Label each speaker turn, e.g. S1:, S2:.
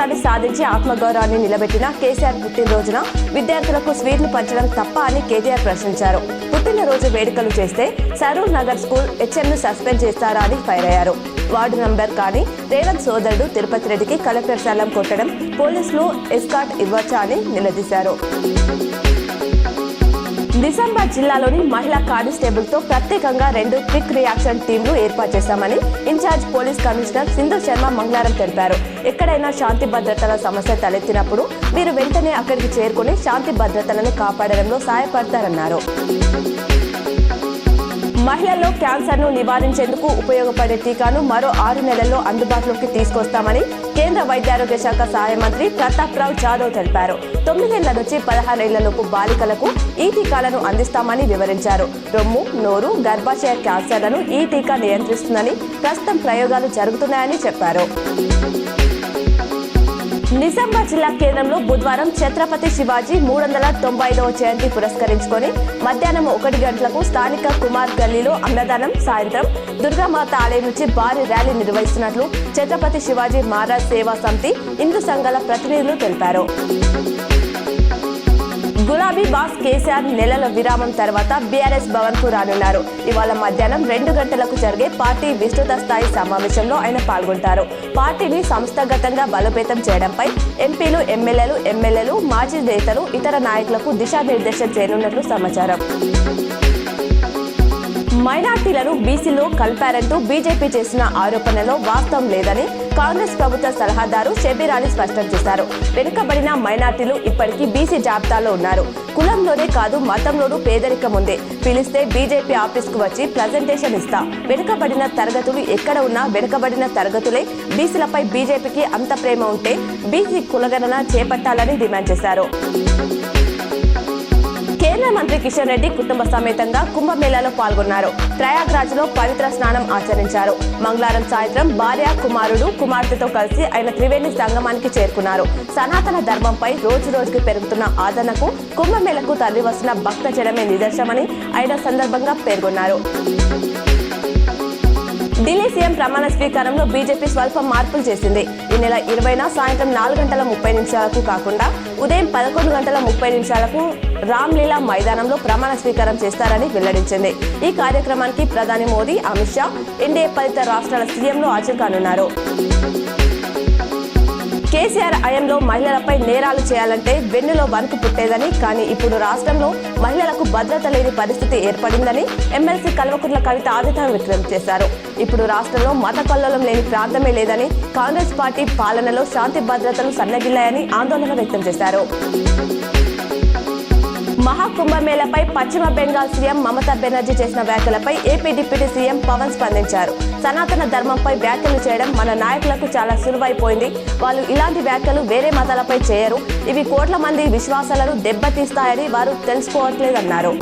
S1: లక్ష్యాన్ని సాధించి ఆత్మగౌరవాన్ని నిలబెట్టిన కేసీఆర్ పుట్టినరోజున విద్యార్థులకు స్వీట్లు పంచడం తప్ప అని కేటీఆర్ ప్రశ్నించారు. పుట్టినరోజు వేడుకలు చేస్తే సరూర్ నగర్ స్కూల్ హెచ్ఎంను సస్పెండ్ చేస్తారా అని ఫైర్ అయ్యారు. వార్డు నంబర్ కానీ రేవంత్ సోదరుడు తిరుపతి రెడ్డికి కలెక్టర్ సలాం కొట్టడం పోలీసులు ఎస్కాట్ ఇవ్వచ్చా అని నిలదీశారు. నిజామాబాద్ జిల్లాలోని మహిళా కానిస్టేబుల్తో ప్రత్యేకంగా 2 క్విక్ రియాక్షన్ టీంలు ఏర్పాటు చేశామని in charge police commissioner Sindhu Sharma మంగళవారం తెలిపారు. ఎక్కడైనా శాంతి భద్రతల సమస్య తలెత్తినప్పుడు వీరు వెంటనే అక్కడికి చేరుకుని శాంతి భద్రతలను కాపాడడంలో సహాయపడతారన్నారు. మహిళల్లో క్యాన్సర్ను నివారించేందుకు ఉపయోగపడే టీకాను మరో 6 నెలల్లో అందుబాటులోకి తీసుకొస్తామని కేంద్ర వైద్యారోగ్య శాఖ సహాయ మంత్రి ప్రతాప్ రావ్ జాదవ్ తెలిపారు. 9 ఏళ్ల నుంచి 16 ఏళ్లలోపు బాలికలకు ఈ టీకాలను అందిస్తామని వివరించారు. రొమ్ము, నోరు, గర్భాశయ క్యాన్సర్లను ఈ టీకా నియంత్రిస్తుందని ప్రస్తుతం ప్రయోగాలు జరుగుతున్నాయని చెప్పారు. నిజామాబాద్ జిల్లా కేంద్రంలో బుధవారం ఛత్రపతి శివాజీ 395వ జయంతి పురస్కరించుకొని మధ్యాహ్నం 1 గంటలకు స్థానిక కుమార్ గల్లీలో అన్నదానం, సాయంత్రం దుర్గామాత ఆలయం నుంచి భారీ ర్యాలీ నిర్వహిస్తున్నట్లు ఛత్రపతి శివాజీ మహారాజ్ సేవా సమితి హిందూ సంఘాల ప్రతినిధులు తెలిపారు. గులాబీ బాస్ కేసీఆర్ నెలల విరామం తర్వాత బీఆర్ఎస్ భవన్ కు రానున్నారు. ఇవాళ మధ్యాహ్నం 2 గంటలకు జరిగే పార్టీ విస్తృత స్థాయి సమావేశంలో ఆయన పాల్గొంటారు. పార్టీని సంస్థాగతంగా బలోపేతం చేయడంపై ఎంపీలు, ఎమ్మెల్యేలు, మాజీ నేతలు, ఇతర నాయకులకు దిశానిర్దేశం చేయనున్నట్లు సమాచారం. మైనార్టీలను బీసీలో కలిపారంటూ బీజేపీ చేసిన ఆరోపణలో వాస్తవం లేదని కాంగ్రెస్ ప్రభుత్వ సలహాదారు షబ్బీర్ అలీ స్పష్టం చేశారు. వెనుకబడిన మైనార్టీలు ఇప్పటికీ బీసీ జాబితాలో ఉన్నారు. కులంలోనే కాదు, మతంలోనూ పేదరికం ఉంది. పిలిస్తే బీజేపీ ఆఫీస్కు వచ్చి ప్రజెంటేషన్ ఇస్తా. వెనుకబడిన తరగతులు ఎక్కడ ఉన్నా వెనుకబడిన తరగతులే. బీసీలపై బీజేపీకి అంత ప్రేమ ఉంటే బీసీ కులగణన చేపట్టాలని డిమాండ్ చేశారు. కేంద్ర మంత్రి కిషన్ రెడ్డి కుటుంబ సమేతంగా కుంభమేళాలో పాల్గొన్నారు. ప్రయాగ్రాజ్ లో పవిత్ర స్నానం ఆచరించారు. మంగళవారం సాయంత్రం భార్య, కుమారుడు, కుమార్తెతో కలిసి ఆయన త్రివేణి సంగమానికి చేరుకున్నారు. సనాతన ధర్మంపై రోజు రోజుకి పెరుగుతున్న ఆదరణకు కుంభమేళకు తరలివస్తున్న భక్త జనమే నిదర్శనమని ఆయన సందర్భంగా పేర్కొన్నారు. ఢిల్లీ సీఎం ప్రమాణ స్వీకారంలో బీజేపీ స్వల్ప మార్పులు చేసింది. ఈ నెల 20న సాయంత్రం 4:30 కాకుండా ఉదయం 11:30 రామ్లీలా మైదానంలో ప్రమాణ స్వీకారం చేస్తారని వెల్లడించింది. ఈ కార్యక్రమానికి ప్రధాని మోదీ, అమిత్ షా, ఎన్డీఏ పాలిత రాష్ట్రాల సీఎంలు హాజరు కానున్నారు. కేసీఆర్ హయాంలో మహిళలపై నేరాలు చేయాలంటే వెన్నులో వణుకు పుట్టేదని, కానీ ఇప్పుడు రాష్ట్రంలో మహిళలకు భద్రత లేని పరిస్థితి ఏర్పడిందని ఎమ్మెల్సీ కల్వకుంట్ల కవిత ఆవేదన వ్యక్తం చేశారు. ఇప్పుడు రాష్ట్రంలో మత కల్లోలం లేని ప్రాంతమే లేదని, కాంగ్రెస్ పార్టీ పాలనలో శాంతి భద్రతలు సన్నగిల్లాయని ఆందోళన వ్యక్తం చేశారు. మహాకుంభమేళపై పశ్చిమ బెంగాల్ సీఎం మమతా బెనర్జీ చేసిన వ్యాఖ్యలపై ఏపీ డిప్యూటీ సీఎం పవన్ స్పందించారు. సనాతన ధర్మంపై వ్యాఖ్యలు చేయడం మన నాయకులకు చాలా సులువైపోయింది. వాళ్ళు ఇలాంటి వ్యాఖ్యలు వేరే మతాలపై చేయరు. ఇవి కోట్ల మంది విశ్వాసాలను దెబ్బతీస్తాయని వారు తెలుసుకోవట్లేదన్నారు.